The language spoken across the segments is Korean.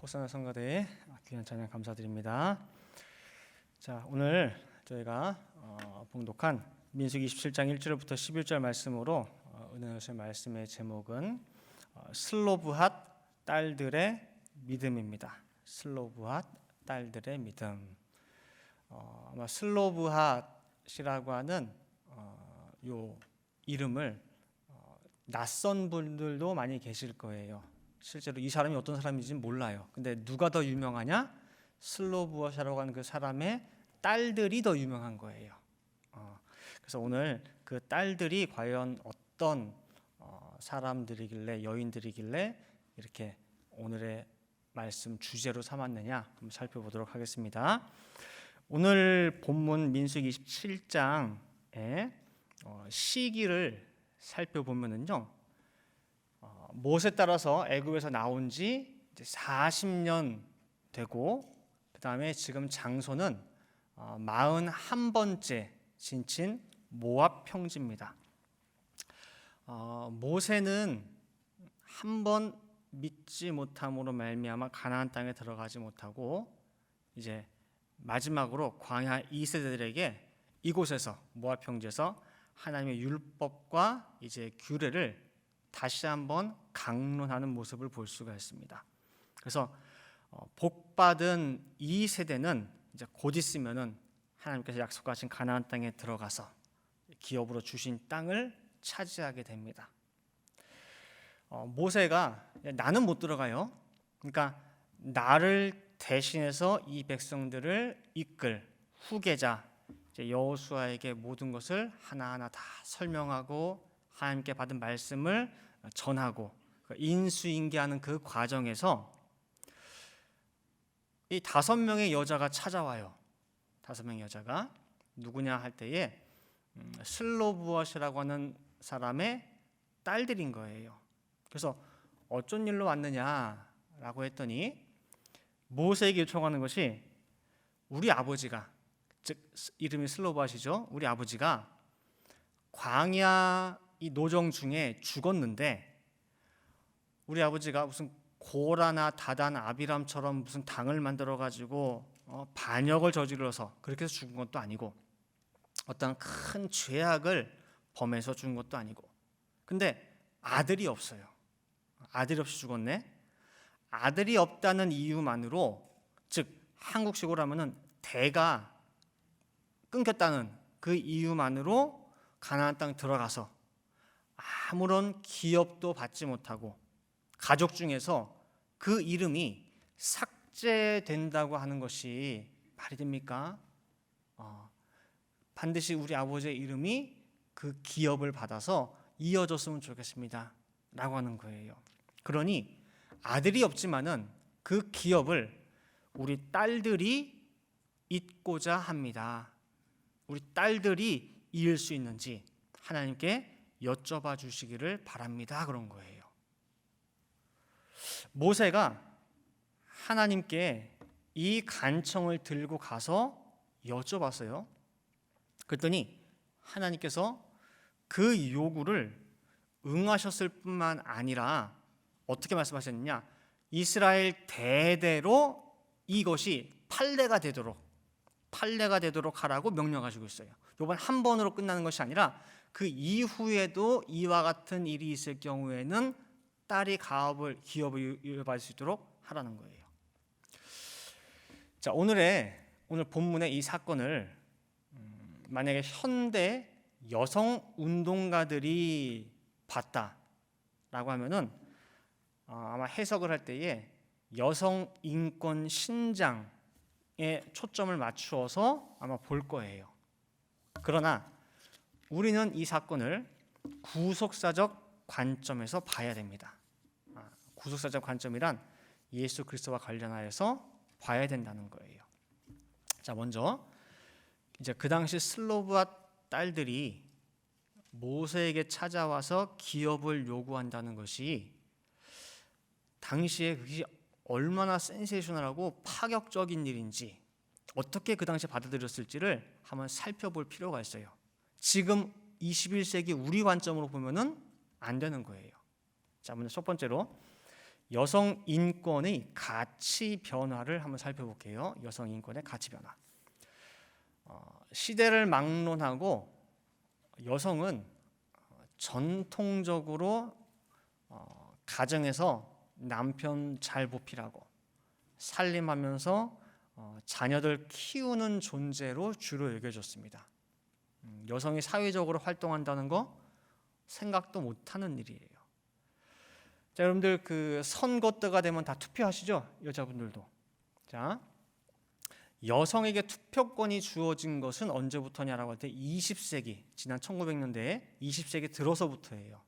복사는 성가대의 귀한 찬양 감사드립니다. 자, 오늘 저희가 봉독한 민수기 27장 1절부터 11절 말씀으로 은혜하실 말씀의 제목은 슬로브핫 딸들의 믿음입니다. 슬로브핫 딸들의 믿음. 아마 슬로브핫이라고 하는 요 이름을 낯선 분들도 많이 계실 거예요. 실제로 이 사람이 어떤 사람인지는 몰라요. 근데 누가 더 유명하냐? 슬로브핫이라고 하는 그 사람의 딸들이 더 유명한 거예요. 그래서 오늘 그 딸들이 과연 어떤 사람들이길래, 여인들이길래 이렇게 오늘의 말씀 주제로 삼았느냐 한번 살펴보도록 하겠습니다. 오늘 본문 민수기 27장의 시기를 살펴보면은요, 모세 따라서 애굽에서 나온 지 40년 되고, 그 다음에 지금 장소는 41번째 진친 모압 평지입니다. 모세는 한 번 믿지 못함으로 말미암아 가나안 땅에 들어가지 못하고 이제 마지막으로 광야 2세대들에게 이곳에서 모압 평지에서 하나님의 율법과 이제 규례를 다시 한번 강론하는 모습을 볼 수가 있습니다. 그래서 복받은 이 세대는 이제 곧 있으면은 하나님께서 약속하신 가나안 땅에 들어가서 기업으로 주신 땅을 차지하게 됩니다. 모세가 나는 못 들어가요. 그러니까 나를 대신해서 이 백성들을 이끌 후계자 여호수아에게 모든 것을 하나하나 다 설명하고 하나님께 받은 말씀을 전하고 인수인계하는 그 과정에서 이 5명의 여자가 찾아와요. 5명의 여자가 누구냐 할 때에 슬로브엇이라고 하는 사람의 딸들인 거예요. 그래서 어쩐 일로 왔느냐라고 했더니 모세에게 요청하는 것이 우리 아버지가, 즉 이름이 슬로브엇이죠. 우리 아버지가 광야 이 노정 중에 죽었는데 우리 아버지가 무슨 고라나 다단 아비람처럼 무슨 당을 만들어 가지고 반역을 저질러서 그렇게 해서 죽은 것도 아니고 어떤 큰 죄악을 범해서 죽은 것도 아니고, 근데 아들이 없어요. 아들이 없이 죽었네. 아들이 없다는 이유만으로, 즉 한국식으로 하면은 대가 끊겼다는 그 이유만으로 가나안 땅 들어가서 아무런 기업도 받지 못하고 가족 중에서 그 이름이 삭제된다고 하는 것이 말이 됩니까? 반드시 우리 아버지의 이름이 그 기업을 받아서 이어졌으면 좋겠습니다 라고 하는 거예요. 그러니 아들이 없지만은 그 기업을 우리 딸들이 잇고자 합니다. 우리 딸들이 이을 수 있는지 하나님께 여쭤봐 주시기를 바랍니다. 그런 거예요. 모세가 하나님께 이 간청을 들고 가서 여쭤봤어요. 그랬더니 하나님께서 그 요구를 응하셨을 뿐만 아니라 어떻게 말씀하셨느냐? 이스라엘 대대로 이것이 판례가 되도록 하라고 명령하시고 있어요. 이번 한 번으로 끝나는 것이 아니라 그 이후에도 이와 같은 일이 있을 경우에는 딸이 기업을 이어받을 수 있도록 하라는 거예요. 자, 오늘 본문의 이 사건을 만약에 현대 여성 운동가들이 봤다라고 하면은 아마 해석을 할 때에 여성 인권 신장에 초점을 맞추어서 아마 볼 거예요. 그러나 우리는 이 사건을 구속사적 관점에서 봐야 됩니다. 구속사적 관점이란 예수 그리스도와 관련하여서 봐야 된다는 거예요. 자, 먼저 이제 그 당시 슬로브앗 딸들이 모세에게 찾아와서 기업을 요구한다는 것이 당시에 그게 얼마나 센세이셔널하고 파격적인 일인지, 어떻게 그 당시에 받아들였을지를 한번 살펴볼 필요가 있어요. 지금 21세기 우리 관점으로 보면은 안 되는 거예요. 자, 먼저 첫 번째로 여성 인권의 가치 변화를 한번 살펴볼게요. 여성 인권의 가치 변화. 시대를 막론하고 여성은 전통적으로 가정에서 남편 잘 보필하고 살림하면서 자녀들 키우는 존재로 주로 여겨졌습니다. 여성이 사회적으로 활동한다는 거 생각도 못하는 일이에요. 자, 여러분들 그 선거 때가 되면 다 투표하시죠? 여자분들도. 자, 여성에게 투표권이 주어진 것은 언제부터냐라고 할 때 20세기, 지난 1900년대에 20세기 들어서부터예요.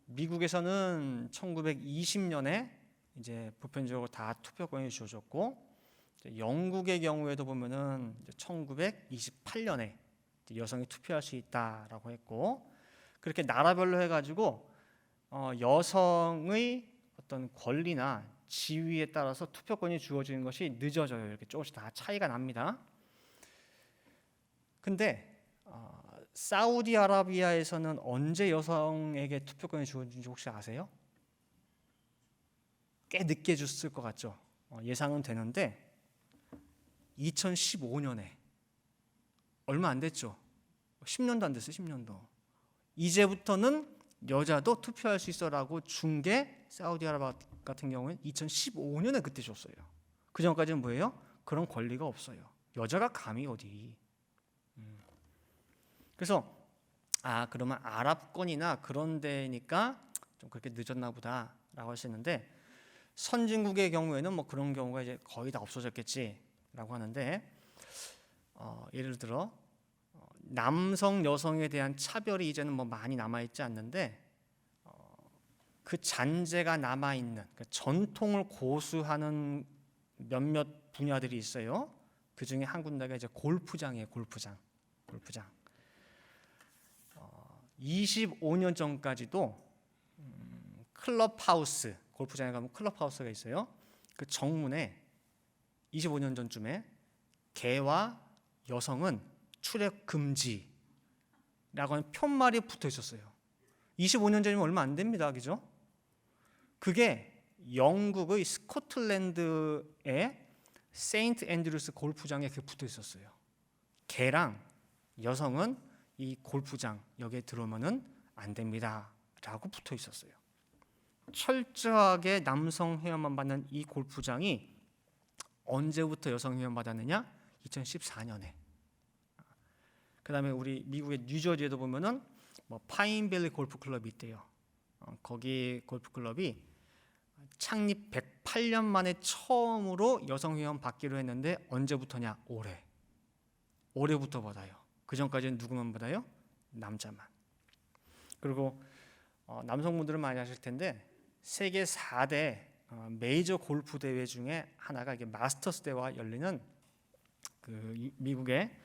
미국에서는 1920년에 이제 보편적으로 다 투표권이 주어졌고, 영국의 경우에도 보면은 1928년에 여성이 투표할 수 있다라고 했고, 그렇게 나라별로 해가지고 여성의 어떤 권리나 지위에 따라서 투표권이 주어지는 것이 늦어져요. 이렇게 조금씩 다 차이가 납니다. 근데 사우디아라비아에서는 언제 여성에게 투표권이 주어진지 혹시 아세요? 꽤 늦게 줬을 것 같죠? 예상은 되는데 2015년에 얼마 안 됐죠? 10년도 안 됐어요. 10년도. 이제부터는 여자도 투표할 수 있어라고 준 게 사우디아라비아 같은 경우는 2015년에 그때 줬어요. 그 전까지는 뭐예요? 그런 권리가 없어요. 여자가 감히 어디. 그래서 그러면 아랍권이나 그런 데니까 좀 그렇게 늦었나 보다라고 하시는데, 선진국의 경우에는 뭐 그런 경우가 이제 거의 다 없어졌겠지라고 하는데, 예를 들어 남성 여성에 대한 차별이 이제는 뭐 많이 남아 있지 않는데 그 잔재가 남아 있는 그 전통을 고수하는 몇몇 분야들이 있어요. 그 중에 한 군데가 이제 골프장이에요. 골프장. 25년 전까지도 클럽하우스, 골프장에 가면 클럽하우스가 있어요. 그 정문에 25년 전쯤에 개와 여성은 출입 금지라고 하는 편말이 붙어 있었어요. 25년 전이면 얼마 안 됩니다. 그죠? 그게 영국의 스코틀랜드의 세인트 앤드루스 골프장에 그게 붙어 있었어요. 개랑 여성은 이 골프장 여기에 들어오면은 안 됩니다 라고 붙어 있었어요. 철저하게 남성 회원만 받는 이 골프장이 언제부터 여성 회원 받았느냐? 2014년에. 그 다음에 우리 미국의 뉴저지에도 보면은 뭐 파인밸리 골프클럽이 있대요. 거기 골프클럽이 창립 108년 만에 처음으로 여성 회원 받기로 했는데 언제부터냐? 올해부터 받아요. 그 전까지는 누구만 받아요? 남자만. 그리고 남성분들은 많이 아실 텐데 세계 4대 메이저 골프 대회 중에 하나가 이게 마스터스 대회가 열리는 그 미국의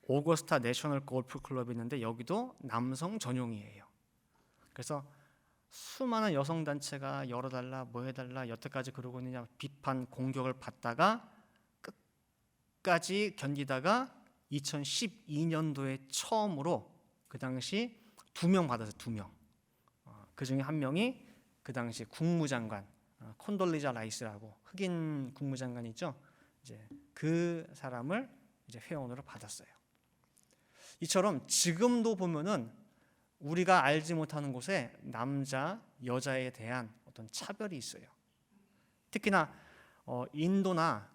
오거스타 내셔널 골프 클럽이 있는데 여기도 남성 전용이에요. 그래서 수많은 여성 단체가 열어달라 뭐 해달라 여태까지 그러고 있느냐 비판 공격을 받다가 끝까지 견디다가 2012년도에 처음으로 그 당시 2명 받았어요. 2명. 그 중에 한 명이 그 당시 국무장관 콘돌리자 라이스라고 흑인 국무장관 있죠. 이제 그 사람을 이제 회원으로 받았어요. 이처럼 지금도 보면은 우리가 알지 못하는 곳에 남자, 여자에 대한 어떤 차별이 있어요. 특히나 인도나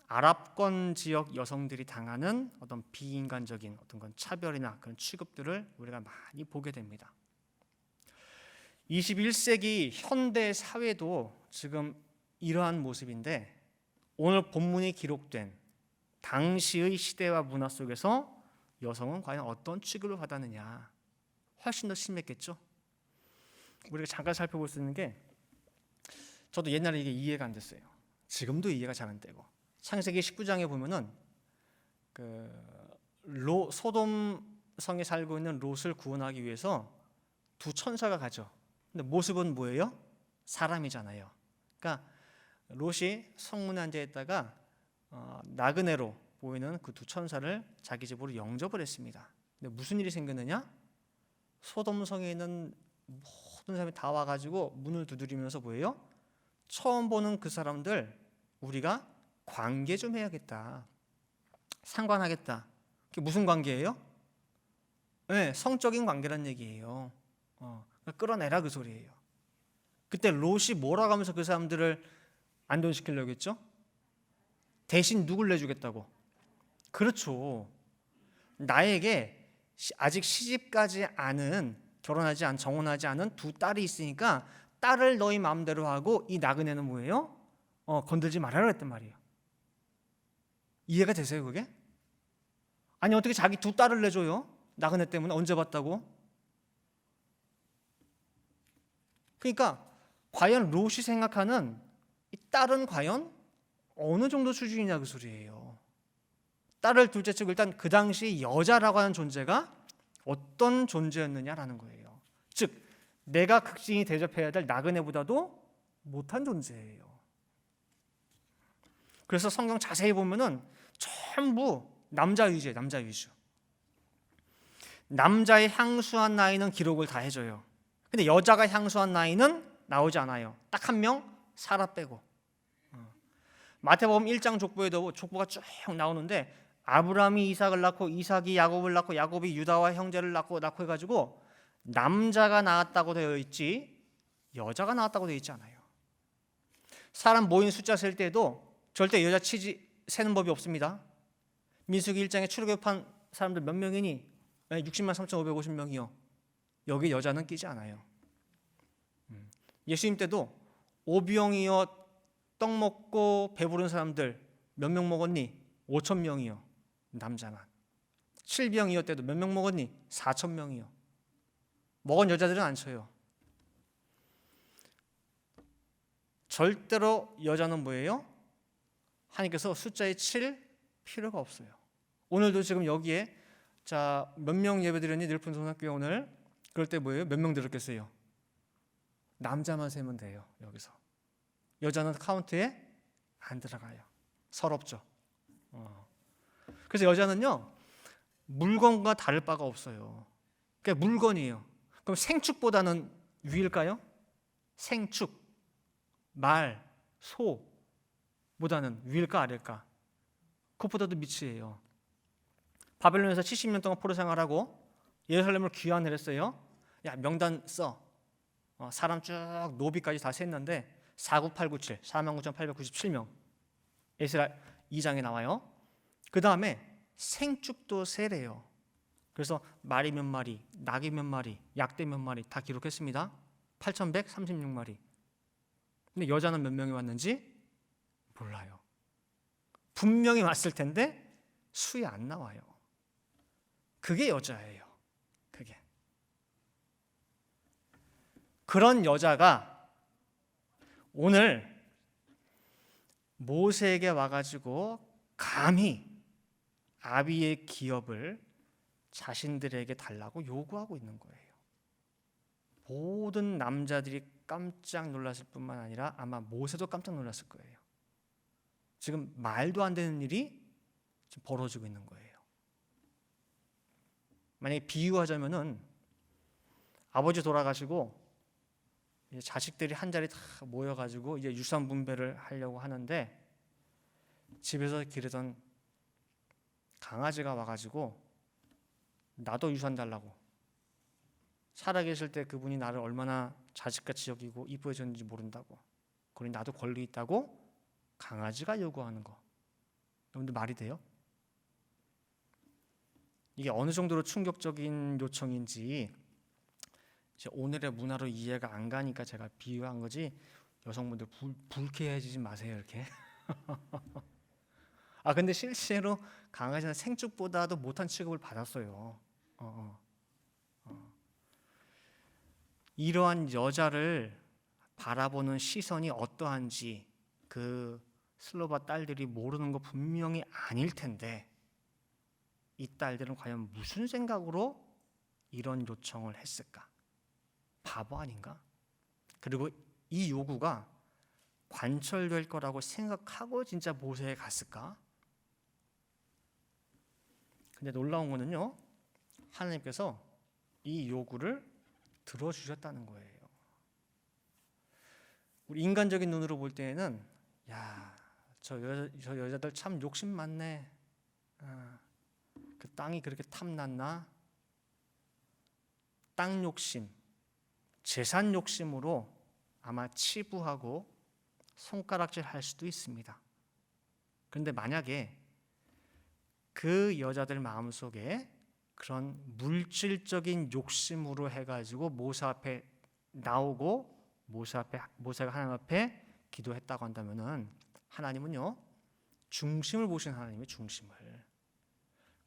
아랍권 지역 여성들이 당하는 어떤 비인간적인 어떤 건 차별이나 그런 취급들을 우리가 많이 보게 됩니다. 21세기 현대 사회도 지금 이러한 모습인데 오늘 본문이 기록된 당시의 시대와 문화 속에서 여성은 과연 어떤 취급을 받았느냐 훨씬 더 심했겠죠. 우리가 잠깐 살펴볼 수 있는 게 저도 옛날에 이게 이해가 안 됐어요. 지금도 이해가 잘 안 되고 창세기 19장에 보면은 소돔성에 살고 있는 롯을 구원하기 위해서 두 천사가 가죠. 근데 모습은 뭐예요? 사람이잖아요. 그러니까 롯이 성문에 앉아 있다가 나그네로 보이는 그 두 천사를 자기 집으로 영접을 했습니다. 근데 무슨 일이 생겼느냐? 소돔성에 있는 모든 모든 사람이 다 와가지고 문을 두드리면서 뭐예요? 처음 보는 그 사람들 우리가 관계 좀 해야겠다. 상관하겠다. 그게 무슨 관계예요? 네, 성적인 관계란 얘기예요. 그러니까 끌어내라 그 소리예요. 그때 롯이 뭐라고 하면서 그 사람들을 안돈시키려고 했죠? 대신 누굴 내주겠다고? 그렇죠. 나에게 아직 시집가지 않은, 결혼하지 않은, 정혼하지 않은 두 딸이 있으니까 딸을 너희 마음대로 하고 이 나그네는 뭐예요? 건들지 말아라 했단 말이에요. 이해가 되세요 그게? 아니 어떻게 자기 두 딸을 내줘요? 나그네 때문에. 언제 봤다고? 그러니까 과연 롯이 생각하는 이 딸은 과연 어느 정도 수준이냐 그 소리예요. 딸을 둘째 치고 일단 그 당시 여자라고 하는 존재가 어떤 존재였느냐라는 거예요. 즉 내가 극진히 대접해야 될 나그네보다도 못한 존재예요. 그래서 성경 자세히 보면은 전부 남자 위주예요. 남자 위주. 남자의 향수한 나이는 기록을 다 해줘요. 근데 여자가 향수한 나이는 나오지 않아요. 딱 한 명, 사라 빼고. 마태복음 1장 족보에도 족보가 쭉 나오는데 아브라함이 이삭을 낳고 이삭이 야곱을 낳고 야곱이 유다와 형제를 낳고 해가지고 남자가 낳았다고 되어 있지 여자가 낳았다고 되어 있지 않아요. 사람 모인 숫자 셀 때도 절대 여자 세는 법이 없습니다. 민수기 1장에 출애굽한 사람들 몇 명이니? 60만 3,550명이요. 여기 여자는 끼지 않아요. 예수님 때도 오병이어 떡 먹고 배부른 사람들 몇 명 먹었니? 5,000명이요. 남자만. 칠병이어 때도 몇 명 먹었니? 4,000명이요. 먹은 여자들은 안 쳐요. 절대로 여자는 뭐예요? 하나님께서 숫자에 칠 필요가 없어요. 오늘도 지금 여기에 자, 몇 명 예배드렸니? 늘푼소학교에 오늘. 그럴 때 뭐예요? 몇 명 들었겠어요? 남자만 세면 돼요. 여기서. 여자는 카운트에 안 들어가요. 서럽죠. 그래서 여자는요 물건과 다를 바가 없어요. 그러니까 물건이에요. 그럼 생축보다는 위일까요? 생축, 말, 소보다는 위일까 아래일까? 그것보다도 밑이에요. 바벨론에서 70년 동안 포로 생활하고 예루살렘을 귀환을 했어요. 야 명단 써. 사람 쭉 노비까지 다 셌는데 49897, 49,897명. 에스라 2장에 나와요. 그 다음에 생축도 세래요. 그래서 말이 몇 마리, 낙이 몇 마리, 약대 몇 마리 다 기록했습니다. 8,136마리. 근데 여자는 몇 명이 왔는지 몰라요. 분명히 왔을 텐데 수에 안 나와요. 그게 여자예요. 그게. 그런 여자가 오늘 모세에게 와가지고 감히 아비의 기업을 자신들에게 달라고 요구하고 있는 거예요. 모든 남자들이 깜짝 놀랐을 뿐만 아니라 아마 모세도 깜짝 놀랐을 거예요. 지금 말도 안 되는 일이 지금 벌어지고 있는 거예요. 만약에 비유하자면은 아버지 돌아가시고 이제 자식들이 한 자리 다 모여가지고 이제 유산 분배를 하려고 하는데 집에서 기르던 강아지가 와가지고 나도 유산 달라고. 살아계실 때 그분이 나를 얼마나 자식같이 여기고 이뻐해 줬는지 모른다고. 그러니 나도 권리 있다고 강아지가 요구하는 거. 여러분들 말이 돼요? 이게 어느 정도로 충격적인 요청인지 이제 오늘의 문화로 이해가 안 가니까 제가 비유한 거지. 여성분들 불쾌해지지 마세요 이렇게. 근데 실제로 강아지는 생축보다도 못한 취급을 받았어요. 이러한 여자를 바라보는 시선이 어떠한지 그 슬로바 딸들이 모르는 거 분명히 아닐 텐데 이 딸들은 과연 무슨 생각으로 이런 요청을 했을까? 바보 아닌가? 그리고 이 요구가 관철될 거라고 생각하고 진짜 모세에 갔을까? 근데 놀라운 거는요, 하나님께서 이 요구를 들어주셨다는 거예요. 우리 인간적인 눈으로 볼 때에는 야, 저 여자들 참 욕심 많네. 그 땅이 그렇게 탐났나? 땅 욕심, 재산 욕심으로 아마 치부하고 손가락질 할 수도 있습니다. 그런데 만약에 그 여자들 마음속에 그런 물질적인 욕심으로 해가지고 모세 앞에 나오고 모세가 하나님 앞에 기도했다고 한다면은 하나님은요, 중심을 보신 하나님의 중심을,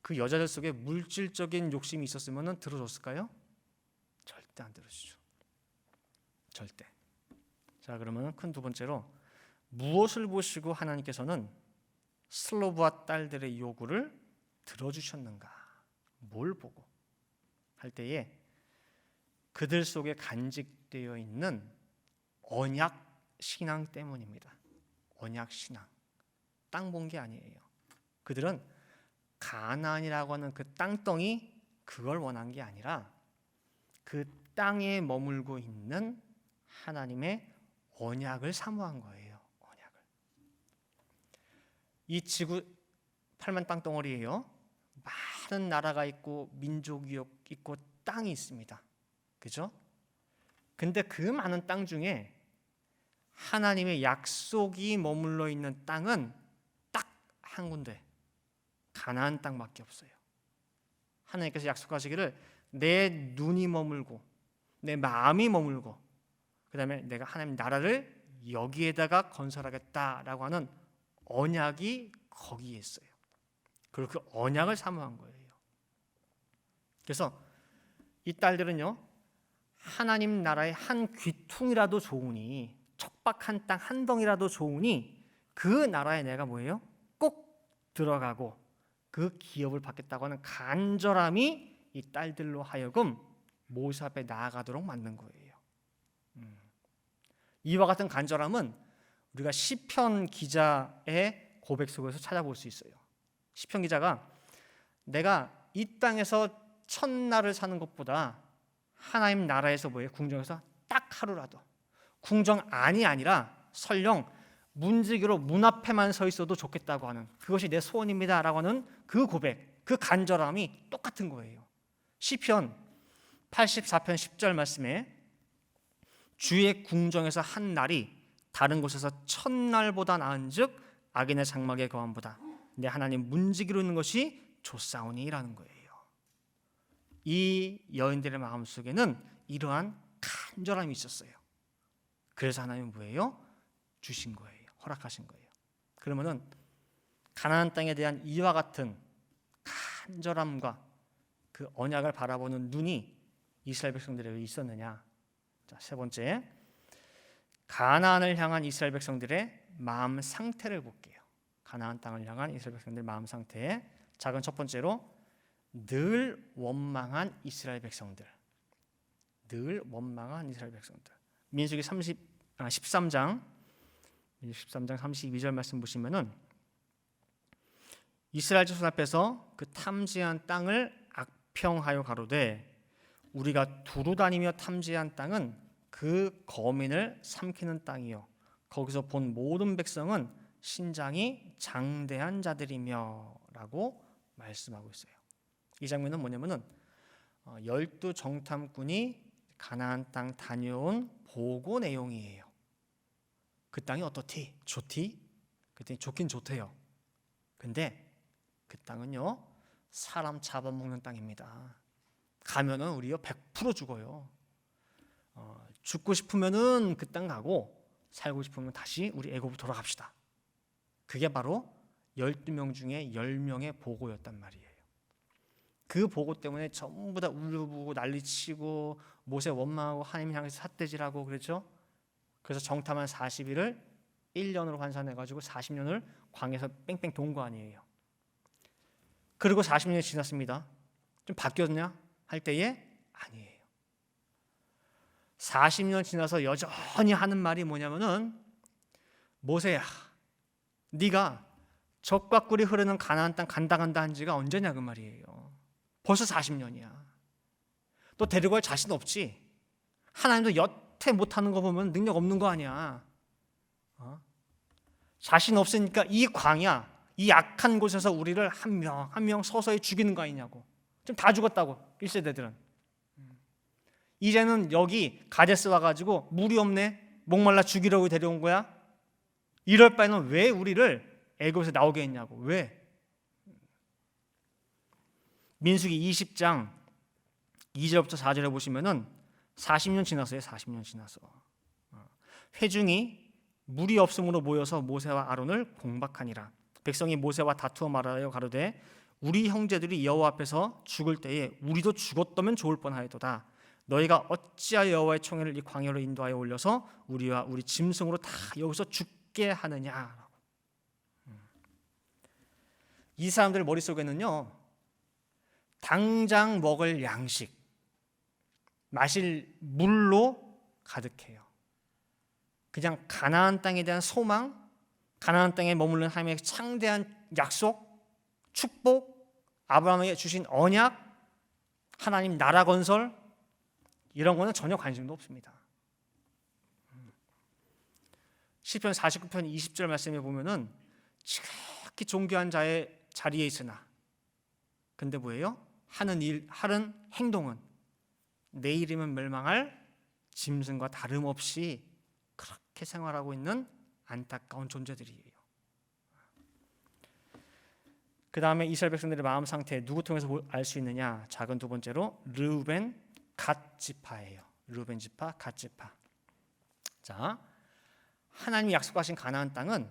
그 여자들 속에 물질적인 욕심이 있었으면은 들어줬을까요? 절대 안 들어주죠. 절대. 자, 그러면 큰 두 번째로 무엇을 보시고 하나님께서는 슬로브와 딸들의 요구를 들어주셨는가? 뭘 보고? 할 때에 그들 속에 간직되어 있는 언약 신앙 때문입니다. 언약 신앙. 땅 본 게 아니에요. 그들은 가나안이라고 하는 그 땅덩이 그걸 원한 게 아니라 그 땅에 머물고 있는 하나님의 언약을 사모한 거예요. 언약을. 이 지구 8만 땅덩어리예요. 많은 나라가 있고 민족이 있고 땅이 있습니다. 그죠? 근데 그 많은 땅 중에 하나님의 약속이 머물러 있는 땅은 딱 한 군데, 가나안 땅밖에 없어요. 하나님께서 약속하시기를 내 눈이 머물고 내 마음이 머물고 그 다음에 내가 하나님 나라를 여기에다가 건설하겠다라고 하는 언약이 거기에 있어요. 그리고 그 언약을 사모한 거예요. 그래서 이 딸들은요, 하나님 나라의 한 귀퉁이라도 좋으니, 척박한 땅 한 덩이라도 좋으니 그 나라에 내가 뭐예요? 꼭 들어가고 그 기업을 받겠다고 하는 간절함이 이 딸들로 하여금 모세 앞에 나아가도록 만든 거예요. 이와 같은 간절함은 우리가 시편 기자의 고백 속에서 찾아볼 수 있어요. 시편 기자가 내가 이 땅에서 천날을 사는 것보다 하나님 나라에서 뭐예요? 궁정에서 딱 하루라도, 궁정 안이 아니라 설령 문지기로 문 앞에만 서 있어도 좋겠다고 하는, 그것이 내 소원입니다 라고 하는 그 고백, 그 간절함이 똑같은 거예요. 시편 84편 10절 말씀에 주의 궁정에서 한 날이 다른 곳에서 천날보다 나은즉 악인의 장막의 거함보다 내 하나님 문지기로 있는 것이 좋사오니라는 거예요. 이 여인들의 마음속에는 이러한 간절함이 있었어요. 그래서 하나님은 뭐예요? 주신 거예요. 허락하신 거예요. 그러면은 가나안 땅에 대한 이와 같은 간절함과 그 언약을 바라보는 눈이 이스라엘 백성들에게 있었느냐? 자, 세 번째, 가나안을 향한 이스라엘 백성들의 마음 상태를 볼게요. 가나안 땅을 향한 이스라엘 백성들의 마음 상태. 작은 첫 번째로 늘 원망한 이스라엘 백성들. 늘 원망한 이스라엘 백성들. 민수기 13장 32절 말씀 보시면은 이스라엘 자손 앞에서 그 탐지한 땅을 악평하여 가로되 우리가 두루 다니며 탐지한 땅은 그 거민을 삼키는 땅이요 거기서 본 모든 백성은 신장이 장대한 자들이며라고 말씀하고 있어요. 이 장면은 뭐냐면은 12 정탐꾼이 가나안 땅 다녀온 보고 내용이에요. 그 땅이 어떻디? 좋디? 그랬더니 좋긴 좋대요. 근데 그 땅은요 사람 잡아먹는 땅입니다. 가면은 우리요 100% 죽어요. 죽고 싶으면은 그 땅 가고 살고 싶으면 다시 우리 애굽으로 돌아갑시다. 그게 바로 12명 중에 10명의 보고였단 말이에요. 그 보고 때문에 전부 다 울고불고 난리치고 모세 원망하고 하나님 향해서 삿대질하고 그랬죠. 그래서 정탐한 40일을 1년으로 환산해가지고 40년을 광야에서 뺑뺑 돈 거 아니에요. 그리고 40년이 지났습니다. 좀 바뀌었냐? 할 때에 아니에요. 40년 지나서 여전히 하는 말이 뭐냐면은 모세야, 네가 젖과 꿀이 흐르는 가나안 땅 간다 한 지가 언제냐 그 말이에요. 벌써 40년이야. 또 데리고 갈 자신 없지. 하나님도 여태 못하는 거 보면 능력 없는 거 아니야. 자신 없으니까 이 광야, 이 악한 곳에서 우리를 한 명 한 명 서서히 죽이는 거 아니냐고. 지금 다 죽었다고 1세대들은. 이제는 여기 가데스 와가지고 물이 없네, 목말라 죽이려고 데려온 거야. 이럴 바에는 왜 우리를 애굽에서 나오게 했냐고. 왜? 민수기 20장 2절부터 4절에 보시면은 40년 지났어요. 40년 지나서 회중이 물이 없음으로 모여서 모세와 아론을 공박하니라. 백성이 모세와 다투어 말하여 가로되 우리 형제들이 여호와 앞에서 죽을 때에 우리도 죽었다면 좋을 뻔하였도다. 너희가 어찌하여 여호와의 총회를 이 광야로 인도하여 올려서 우리와 우리 짐승으로 다 여기서 죽게 하느냐. 이 사람들 머릿속에는요, 당장 먹을 양식, 마실 물로 가득해요. 그냥 가나안 땅에 대한 소망, 가나안 땅에 머무르는 하나님의 창대한 약속, 축복, 아브라함에게 주신 언약, 하나님 나라 건설, 이런 거는 전혀 관심도 없습니다. 시편 49편 20절 말씀에 보면은 지극히 존귀한 자의 자리에 있으나, 근데 뭐예요? 하는 행동은 내일이면 멸망할 짐승과 다름없이 그렇게 생활하고 있는 안타까운 존재들이에요. 그 다음에 이스라엘 백성들의 마음 상태 누구 통해서 알 수 있느냐? 작은 두 번째로 르우벤 갓 지파예요. 르우벤 지파, 갓 지파. 자, 하나님이 약속하신 가나안 땅은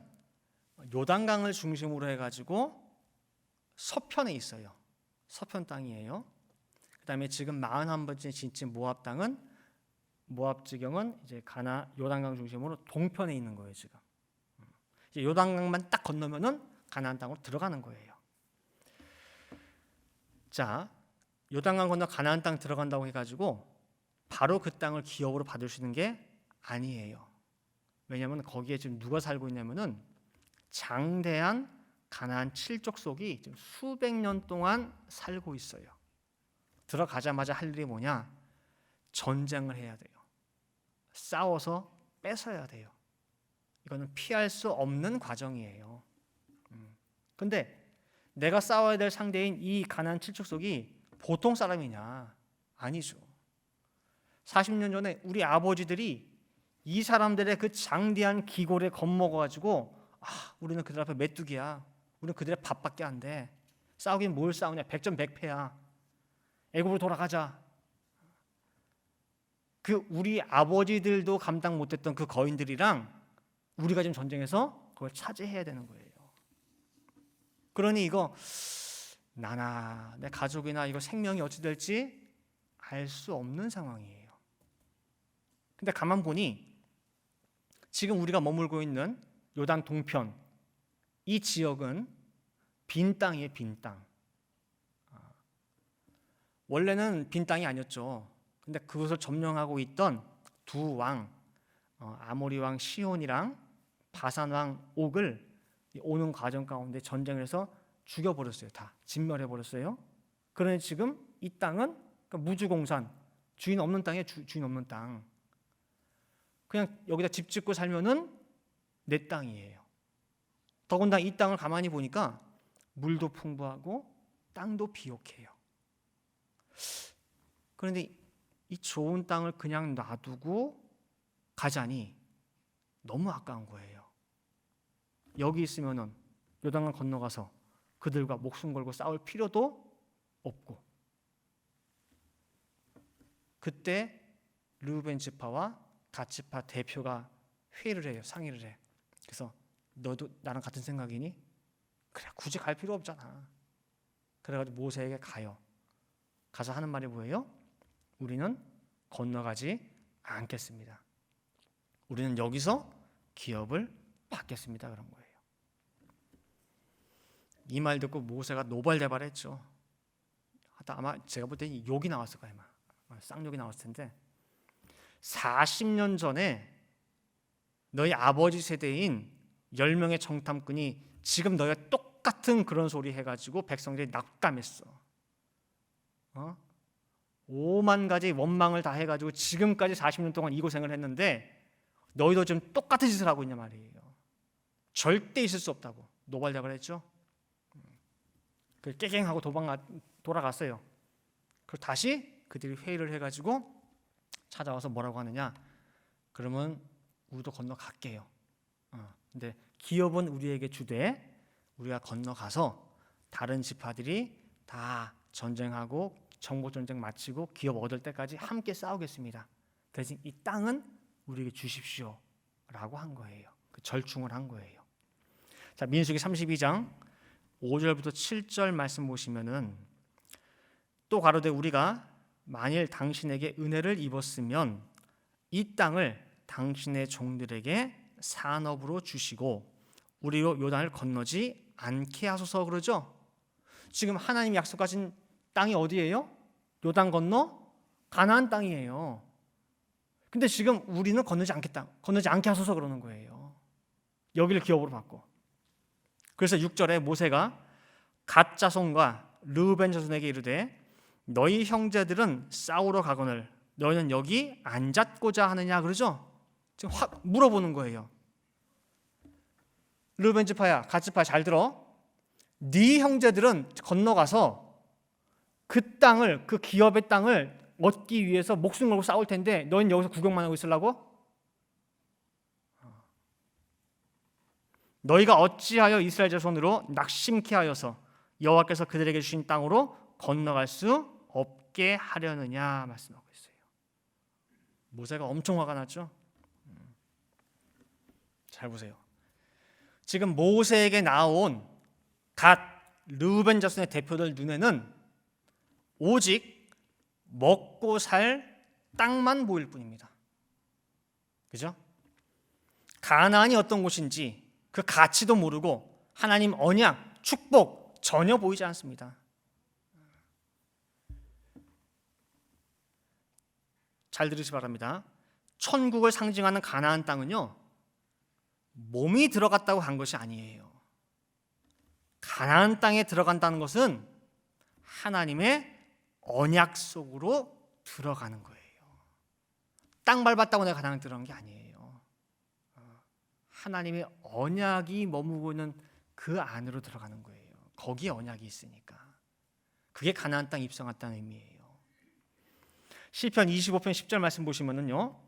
요단강을 중심으로 해가지고 서편에 있어요. 서편 땅이에요. 그 다음에 지금 41번째 진친 모압 땅은, 모압 지경은 이제 요단강 중심으로 동편에 있는 거예요. 지금 이제 요단강만 딱 건너면은 가나안 땅으로 들어가는 거예요. 자, 요단강 건너 가나안 땅 들어간다고 해가지고 바로 그 땅을 기업으로 받을 수 있는 게 아니에요. 왜냐하면 거기에 지금 누가 살고 있냐면은 장대한 가나안 칠족속이 지금 수백 년 동안 살고 있어요. 들어가자마자 할 일이 뭐냐? 전쟁을 해야 돼요. 싸워서 뺏어야 돼요. 이거는 피할 수 없는 과정이에요. 근데 내가 싸워야 될 상대인 이 가나안 칠족속이 보통 사람이냐? 아니죠. 40년 전에 우리 아버지들이 이 사람들의 그 장대한 기골에 겁먹어가지고, 우리는 그들 앞에 메뚜기야, 우리는 그들의 밥밖에 안 돼, 싸우긴 뭘 싸우냐, 백전백패야, 애굽으로 돌아가자. 그 우리 아버지들도 감당 못했던 그 거인들이랑 우리가 지금 전쟁해서 그걸 차지해야 되는 거예요. 그러니 이거 나나 내 가족이나 이거 생명이 어찌 될지 알 수 없는 상황이에요. 근데 가만 보니 지금 우리가 머물고 있는 요단 동편, 이 지역은 빈 땅이에요. 빈 땅. 원래는 빈 땅이 아니었죠. 근데 그것을 점령하고 있던 두 왕, 아모리 왕 시온이랑 바산 왕 옥을 오는 과정 가운데 전쟁을 해서 죽여버렸어요. 다 진멸해버렸어요. 그러니 지금 이 땅은 무주공산, 주인 없는 땅이에요. 주인 없는 땅. 그냥 여기다 집 짓고 살면은 내 땅이에요. 더군다나 이 땅을 가만히 보니까 물도 풍부하고 땅도 비옥해요. 그런데 이 좋은 땅을 그냥 놔두고 가자니 너무 아까운 거예요. 여기 있으면은 요단강 건너가서 그들과 목숨 걸고 싸울 필요도 없고. 그때 르우벤 지파와 갓 지파 대표가 회의를 해요. 상의를 해. 그래서 너도 나랑 같은 생각이니? 그래, 굳이 갈 필요 없잖아. 그래가지고 모세에게 가요. 가서 하는 말이 뭐예요? 우리는 건너가지 않겠습니다. 우리는 여기서 기업을 받겠습니다. 그런 거예요. 이 말 듣고 모세가 노발대발했죠. 아마 제가 볼 때는 욕이 나왔을 거예요. 쌍욕이 나왔을 텐데, 40년 전에 너희 아버지 세대인 10명의 정탐꾼이 지금 너희가 똑같은 그런 소리 해가지고 백성들이 낙담했어. 5만 가지 원망을 다 해가지고 지금까지 40년 동안 이 고생을 했는데 너희도 지금 똑같은 짓을 하고 있냐 말이에요. 절대 있을 수 없다고 노발대발 했죠. 그 깨갱하고 돌아갔어요. 그리고 다시 그들이 회의를 해가지고 찾아와서 뭐라고 하느냐? 그러면 우리도 건너갈게요. 근데 기업은 우리에게 주되 우리가 건너가서 다른 지파들이 다 전쟁하고 정복 전쟁 마치고 기업 얻을 때까지 함께 싸우겠습니다. 대신 이 땅은 우리에게 주십시오라고 한 거예요. 그 절충을 한 거예요. 자, 민수기 32장 5절부터 7절 말씀 보시면은 또 가로되 우리가 만일 당신에게 은혜를 입었으면 이 땅을 당신의 종들에게 산업으로 주시고 우리로 요단을 건너지 않게 하소서 그러죠. 지금 하나님이 약속하신 땅이 어디예요? 요단 건너 가나안 땅이에요. 근데 지금 우리는 건너지 않게 하소서 그러는 거예요. 여기를 기업으로 받고. 그래서 6절에 모세가 갓 자손과 르우벤 자손에게 이르되 너희 형제들은 싸우러 가거늘 너희는 여기 앉았고자 하느냐 그러죠. 지금 확 물어보는 거예요. 르우벤 지파야, 갓 지파 잘 들어. 네 형제들은 건너가서 그 땅을, 그 기업의 땅을 얻기 위해서 목숨 걸고 싸울 텐데 너희는 여기서 구경만 하고 있으려고? 너희가 어찌하여 이스라엘 자손으로 낙심케 하여서 여호와께서 그들에게 주신 땅으로 건너갈 수 없게 하려느냐 말씀하고 있어요. 모세가 엄청 화가 났죠. 잘 보세요. 지금 모세에게 나온 갓 르우벤 자손의 대표들 눈에는 오직 먹고 살 땅만 보일 뿐입니다. 그죠? 가나안이 어떤 곳인지 그 가치도 모르고 하나님 언약, 축복 전혀 보이지 않습니다. 잘 들으시기 바랍니다. 천국을 상징하는 가나안 땅은요, 몸이 들어갔다고 간 것이 아니에요. 가나안 땅에 들어간다는 것은 하나님의 언약 속으로 들어가는 거예요. 땅 밟았다고 내가 가나안 들어간 게 아니에요. 하나님의 언약이 머무고 있는 그 안으로 들어가는 거예요. 거기에 언약이 있으니까. 그게 가나안 땅 입성했다는 의미예요. 시편 25편 10절 말씀 보시면은요,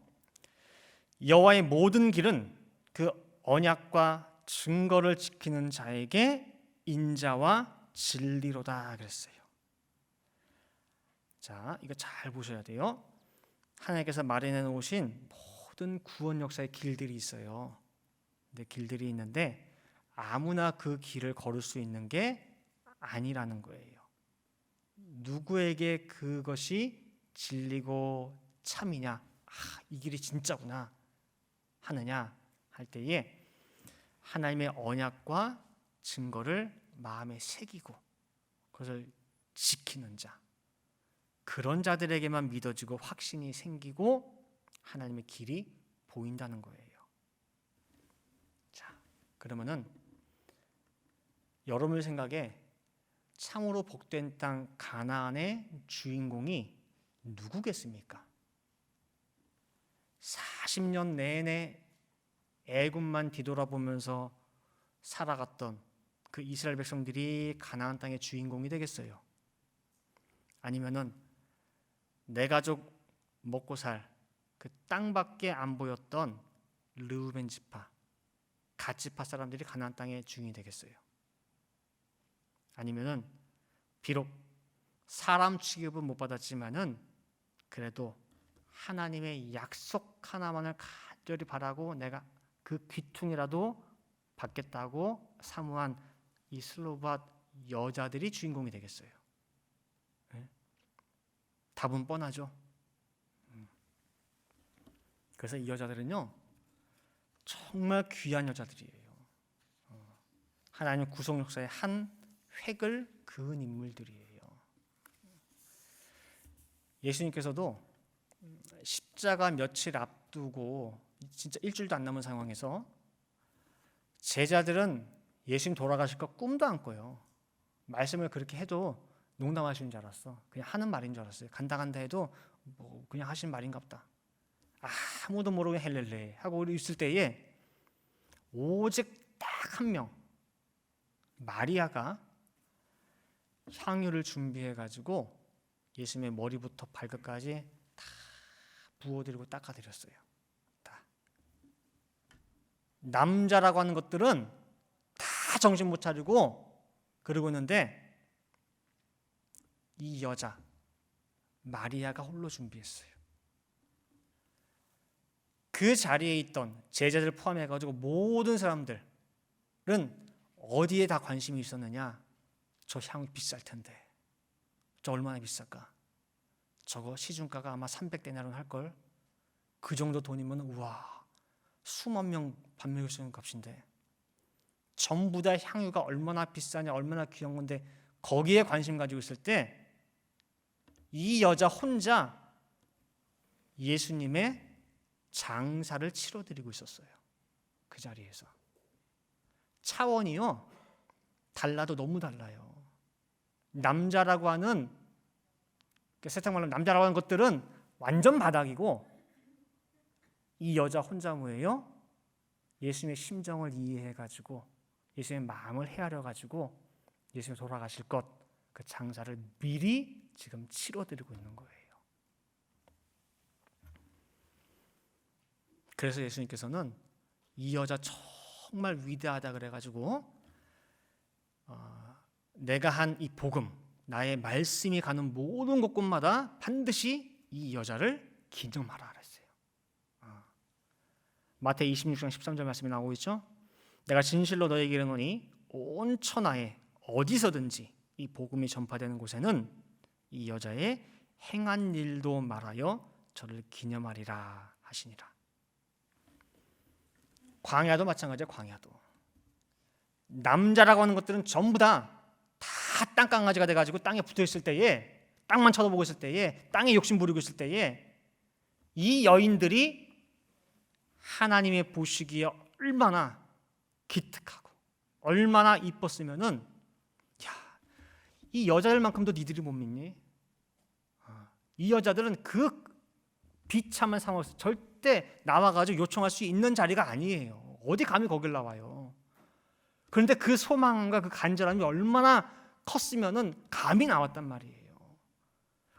여호와의 모든 길은 그 언약과 증거를 지키는 자에게 인자와 진리로다 그랬어요. 자, 이거 잘 보셔야 돼요. 하나님께서 마련해 놓으신 모든 구원 역사의 길들이 있어요. 근데 길들이 있는데 아무나 그 길을 걸을 수 있는 게 아니라는 거예요. 누구에게 그것이 진리고 참이냐, 이 길이 진짜구나 하느냐 할 때에 하나님의 언약과 증거를 마음에 새기고 그것을 지키는 자, 그런 자들에게만 믿어지고 확신이 생기고 하나님의 길이 보인다는 거예요. 자, 그러면은 여러분의 생각에 참으로 복된 땅 가나안의 주인공이 누구겠습니까? 40년 내내 애굽만 뒤돌아보면서 살아갔던 그 이스라엘 백성들이 가나안 땅의 주인공이 되겠어요? 아니면은 내 가족 먹고 살 그 땅밖에 안 보였던 르우벤 지파, 갓 지파 사람들이 가나안 땅의 주인이 되겠어요? 아니면은 비록 사람 취급은 못 받았지만은 그래도 하나님의 약속 하나만을 간절히 바라고 내가 그 귀퉁이라도 받겠다고 사모한 이 슬로밭 여자들이 주인공이 되겠어요? 네? 답은 뻔하죠. 그래서 이 여자들은요 정말 귀한 여자들이에요. 하나님 구속 역사의 한 획을 그은 인물들이에요. 예수님께서도 십자가 며칠 앞두고 진짜 일주일도 안 남은 상황에서 제자들은 예수님 돌아가실 거 꿈도 안 꿔요. 말씀을 그렇게 해도 농담하시는 줄 알았어. 그냥 하는 말인 줄 알았어요. 간다 해도 뭐 그냥 하시는 말인가 보다. 아무도 모르고 헬렐레 하고 있을 때에 오직 딱 한 명, 마리아가 향유를 준비해 가지고 예수님의 머리부터 발끝까지 다 부어드리고 닦아드렸어요. 다. 남자라고 하는 것들은 다 정신 못 차리고 그러고 있는데 이 여자 마리아가 홀로 준비했어요. 그 자리에 있던 제자들 포함해 가지고 모든 사람들은 어디에 다 관심이 있었느냐? 저 향이 비쌀 텐데. 저 얼마나 비쌀까? 저거 시중가가 아마 300데나리온 할걸. 그 정도 돈이면 우와, 수만 명 밥 먹일 수 있는 값인데. 전부 다 향유가 얼마나 비싸냐, 얼마나 귀한 건데 거기에 관심 가지고 있을 때 이 여자 혼자 예수님의 장사를 치러드리고 있었어요. 그 자리에서. 차원이요, 달라도 너무 달라요. 남자라고 하는, 세상 말로 남자라고 하는 것들은 완전 바닥이고 이 여자 혼자 뭐예요? 예수님의 심정을 이해해가지고 예수님의 마음을 헤아려가지고 예수님이 돌아가실 것, 그 장사를 미리 지금 치러드리고 있는 거예요. 그래서 예수님께서는 이 여자 정말 위대하다 그래가지고 내가 한 이 복음, 나의 말씀이 가는 모든 곳곳마다 반드시 이 여자를 기념하라 그랬어요. 마태 26장 13절 말씀이 나오고 있죠. 내가 진실로 너에게 이르노니 온 천하에 어디서든지 이 복음이 전파되는 곳에는 이 여자의 행한 일도 말하여 저를 기념하리라 하시니라. 광야도 마찬가지예요. 광야도 남자라고 하는 것들은 전부 다 땅강아지가 돼가지고 땅에 붙어있을 때에, 땅만 쳐다보고 있을 때에, 땅에 욕심 부리고 있을 때에 이 여인들이 하나님의 보시기에 얼마나 기특하고 얼마나 이뻤으면은, 야, 이 여자들만큼도 니들이 못 믿니? 이 여자들은 그 비참한 상황에서 절대 나와가지고 요청할 수 있는 자리가 아니에요. 어디 감히 거길 나와요. 그런데 그 소망과 그 간절함이 얼마나 컸으면은 감히 나왔단 말이에요.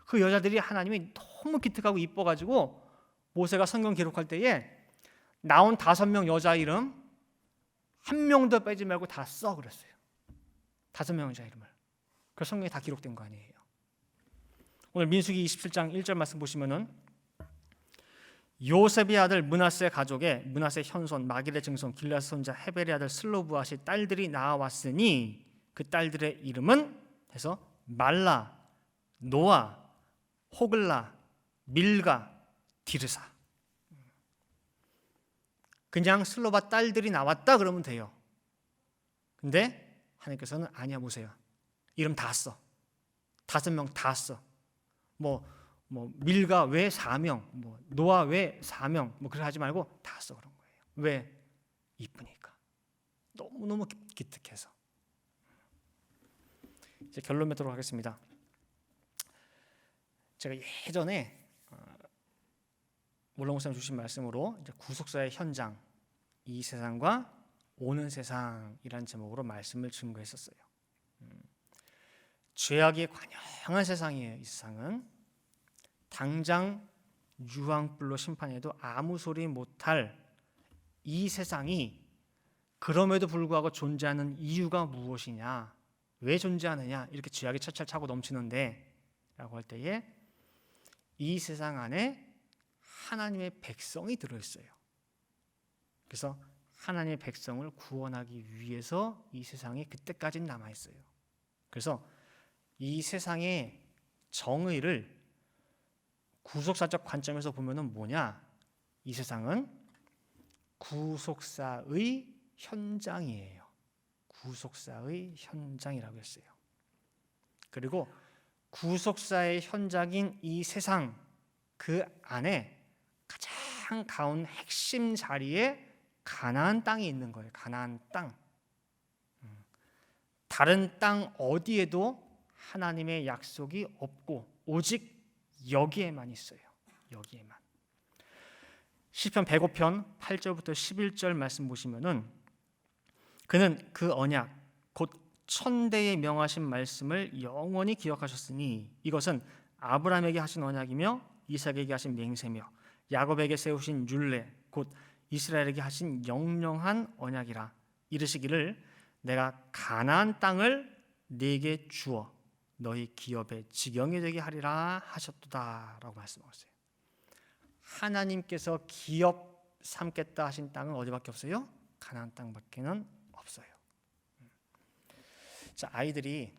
그 여자들이 하나님이 너무 기특하고 이뻐가지고 모세가 성경 기록할 때에 나온 5명 여자 이름 한 명도 빼지 말고 다 써 그랬어요. 5명 여자 이름을. 그 성경에 다 기록된 거 아니에요. 오늘 민수기 27장 1절 말씀 보시면은 요셉의 아들 므낫세 가족의 므낫세 현손 마길의 증손 길앗 손자 헤벨의 아들 슬로브앗이 딸들이 나왔으니 그 딸들의 이름은 해서 말라, 노아, 호글라, 밀가, 디르사. 그냥 슬로바 딸들이 나왔다 그러면 돼요. 근데 하나님께서는 아니야, 보세요. 이름 다 써. 5명 다 써. 뭐 밀가 왜 4명, 노아 왜 4명, 그렇게 하지 말고 다 써 그런 거예요. 왜? 이쁘니까. 너무너무 기특해서. 이제 결론 맺도록 하겠습니다. 제가 예전에 몰라 목사님 주신 말씀으로 이제 구속사의 현장, 이 세상과 오는 세상이라는 제목으로 말씀을 증거했었어요. 죄악이 관영한 세상이에요. 이 세상은 당장 유황불로 심판해도 아무 소리 못할 이 세상이 그럼에도 불구하고 존재하는 이유가 무엇이냐, 왜 존재하느냐, 이렇게 죄악이 철철 차고 넘치는데 라고 할 때에 이 세상 안에 하나님의 백성이 들어있어요. 그래서 하나님의 백성을 구원하기 위해서 이 세상에 그때까지는 남아있어요. 그래서 이 세상의 정의를 구속사적 관점에서 보면은 뭐냐? 이 세상은 구속사의 현장이에요. 구속사의 현장이라고 했어요. 그리고 구속사의 현장인 이 세상 그 안에 가장 가운 핵심 자리에 가나안 땅이 있는 거예요. 가나안 땅. 다른 땅 어디에도 하나님의 약속이 없고 오직 여기에만 있어요. 여기에만. 시편 105편 8절부터 11절 말씀 보시면은 그는 그 언약 곧 천대에 명하신 말씀을 영원히 기억하셨으니 이것은 아브라함에게 하신 언약이며 이삭에게 하신 맹세며 야곱에게 세우신 율례 곧 이스라엘에게 하신 영영한 언약이라. 이르시기를 내가 가나안 땅을 네게 주어 너희 기업의 지경이 되게 하리라 하셨도다라고 말씀하셨어요. 하나님께서 기업 삼겠다 하신 땅은 어디밖에 없어요? 가나안 땅밖에는 없어요. 자, 아이들이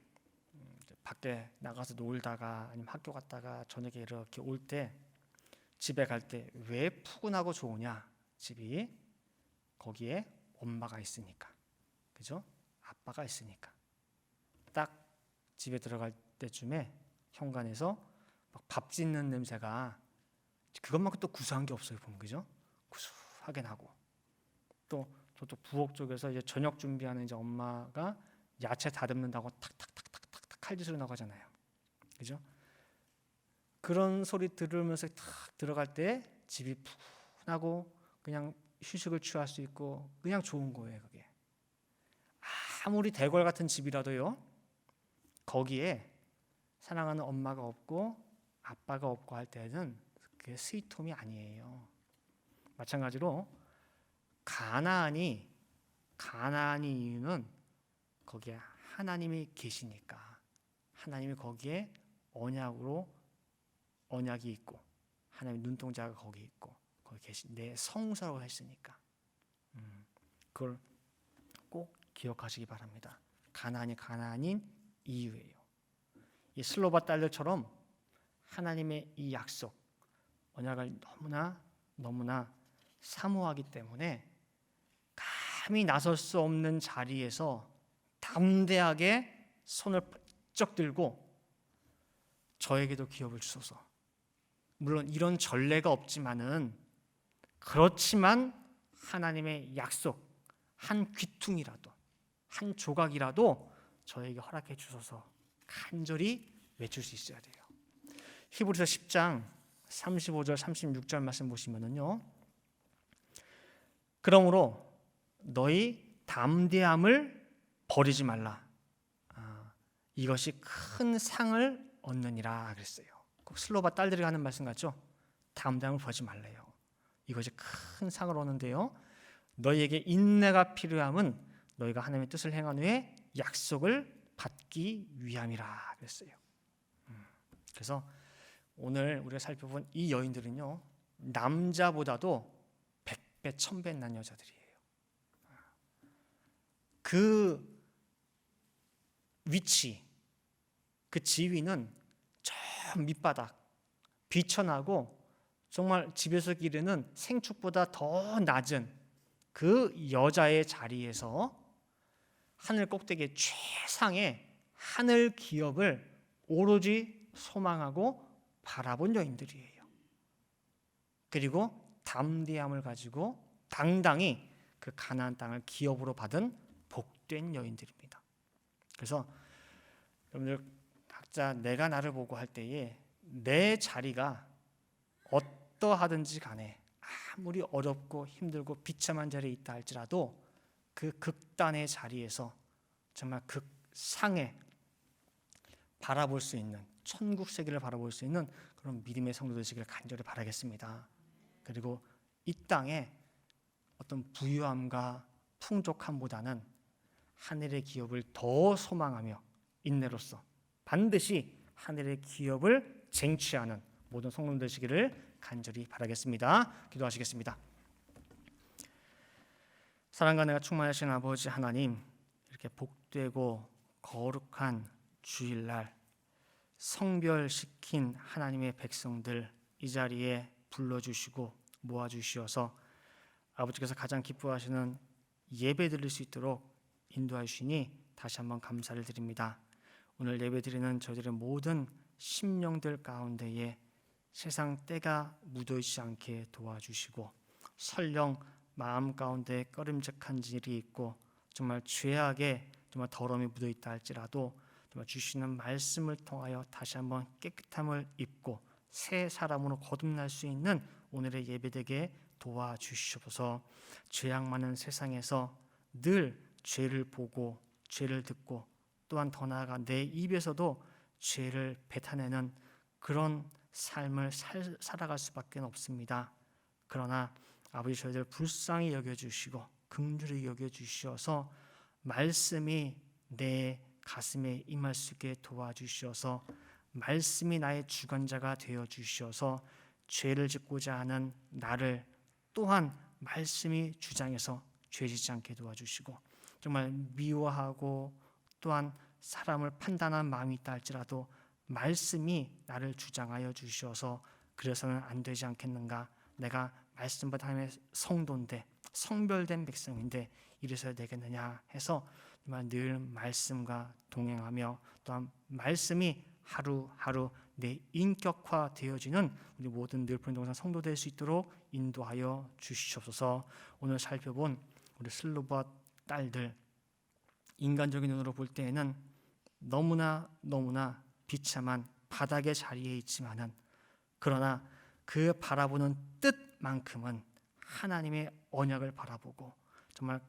밖에 나가서 놀다가 아니면 학교 갔다가 저녁에 이렇게 올 때 집에 갈 때 왜 푸근하고 좋으냐? 집이 거기에 엄마가 있으니까, 그죠? 아빠가 있으니까. 딱 집에 들어갈 때쯤에 현관에서 막 밥 짓는 냄새가 그것만큼 또 구수한 게 없어요, 보면, 그죠? 구수하게 나고 또 저쪽 부엌 쪽에서 이제 저녁 준비하는 이제 엄마가 야채 다듬는다고 탁탁탁탁탁 칼질소리 나가잖아요, 그죠? 그런 소리 들으면서 탁 들어갈 때 집이 푸근하고 그냥 휴식을 취할 수 있고 그냥 좋은 거예요. 그게 아무리 대궐 같은 집이라도요, 거기에 사랑하는 엄마가 없고 아빠가 없고 할 때는 그게 스위트홈이 아니에요. 마찬가지로 가나안이 이유는 거기에 하나님이 계시니까, 하나님이 거기에 언약이 있고 하나님의 눈동자가 거기 있고 거기 계신 내 성소라고 했으니까 그걸 꼭 기억하시기 바랍니다. 가나안인 이유예요. 이 슬로바 딸들처럼 하나님의 이 약속, 언약을 너무나 사모하기 때문에 감히 나설 수 없는 자리에서 담대하게 손을 번쩍 들고 저에게도 기업을 주소서. 물론 이런 전례가 없지만은 그렇지만 하나님의 약속 한 귀퉁이라도 한 조각이라도 저에게 허락해 주소서 간절히 외칠 수 있어야 돼요. 히브리서 10장 35절 36절 말씀 보시면은요. 그러므로 너희 담대함을 버리지 말라. 이것이 큰 상을 얻느니라 그랬어요. 꼭 슬로바 딸들이 하는 말씀 같죠? 담대함을 버리지 말래요. 이것이 큰 상을 얻는데요. 너희에게 인내가 필요함은 너희가 하나님의 뜻을 행한 후에 약속을 받기 위함이라 그랬어요. 그래서 오늘 우리가 살펴본 이 여인들은요, 남자보다도 100배, 1000배 난 여자들이에요. 그 위치, 그 지위는 저 밑바닥, 비천하고 정말 집에서 기르는 생축보다 더 낮은 그 여자의 자리에서 하늘 꼭대기의 최상의 하늘 기업을 오로지 소망하고 바라본 여인들이에요. 그리고 담대함을 가지고 당당히 그 가나안 땅을 기업으로 받은 복된 여인들입니다. 그래서 여러분들 각자 내가 나를 보고 할 때에 내 자리가 어떠하든지 간에 아무리 어렵고 힘들고 비참한 자리에 있다 할지라도 그 극단의 자리에서 정말 극상에 바라볼 수 있는 천국 세계를 바라볼 수 있는 그런 믿음의 성도 되시기를 간절히 바라겠습니다. 그리고 이 땅에 어떤 부유함과 풍족함보다는 하늘의 기업을 더 소망하며 인내로서 반드시 하늘의 기업을 쟁취하는 모든 성도 되시기를 간절히 바라겠습니다. 기도하시겠습니다. 사랑과 은혜가 충만하신 아버지 하나님, 이렇게 복되고 거룩한 주일날 성별시킨 하나님의 백성들 이 자리에 불러주시고 모아주시어서 아버지께서 가장 기뻐하시는 예배 드릴 수 있도록 인도해 주시니 다시 한번 감사를 드립니다. 오늘 예배 드리는 저희들의 모든 심령들 가운데에 세상 때가 묻어있지 않게 도와주시고 설령 마음 가운데 꺼림직한 일이 있고 정말 죄악에 정말 더러움이 묻어있다 할지라도 정말 주시는 말씀을 통하여 다시 한번 깨끗함을 입고 새 사람으로 거듭날 수 있는 오늘의 예배되게 도와주시옵소서. 죄악 많은 세상에서 늘 죄를 보고 죄를 듣고 또한 더 나아가 내 입에서도 죄를 뱉어내는 그런 삶을 살아갈 수밖에 없습니다. 그러나 아버지, 저희들 불쌍히 여겨주시고 긍휼히 여겨주시어서 말씀이 내 가슴에 임할 수 있게 도와주시어서 말씀이 나의 주관자가 되어주시어서 죄를 짓고자 하는 나를 또한 말씀이 주장해서 죄짓지 않게 도와주시고, 정말 미워하고 또한 사람을 판단하는 마음이 있다 할지라도 말씀이 나를 주장하여 주시어서 그래서는 안 되지 않겠는가, 내가 말씀보다 하나님의 성도인데 성별된 백성인데 이래서 되겠느냐 해서 정말 늘 말씀과 동행하며 또한 말씀이 하루하루 내 인격화 되어지는 우리 모든 늘 푸른 동산 성도 될 수 있도록 인도하여 주시옵소서. 오늘 살펴본 우리 슬로봇 딸들, 인간적인 눈으로 볼 때에는 너무나 비참한 바닥의 자리에 있지만은, 그러나 그 바라보는 뜻만큼은 하나님의 언약을 바라보고 정말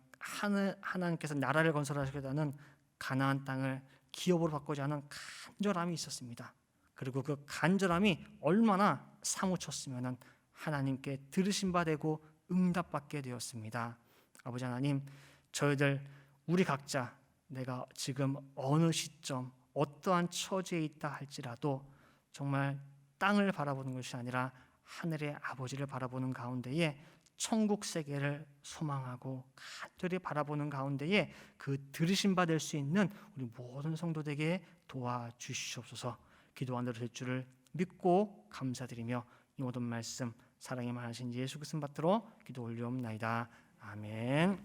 하나님께서 나라를 건설하시겠다는 가나안 땅을 기업으로 바꾸지 않은 간절함이 있었습니다. 그리고 그 간절함이 얼마나 사무쳤으면 하나님께 들으신 바 되고 응답받게 되었습니다. 아버지 하나님, 저희들 우리 각자 내가 지금 어느 시점 어떠한 처지에 있다 할지라도 정말 땅을 바라보는 것이 아니라 하늘의 아버지를 바라보는 가운데에 천국 세계를 소망하고 간절히 바라보는 가운데에 그 들으신 바 될 수 있는 우리 모든 성도들에게 도와주시옵소서. 기도한 대로 될 줄을 믿고 감사드리며 이 모든 말씀 사랑이 많으신 예수 그리스도 받들어 기도 올리옵나이다. 아멘.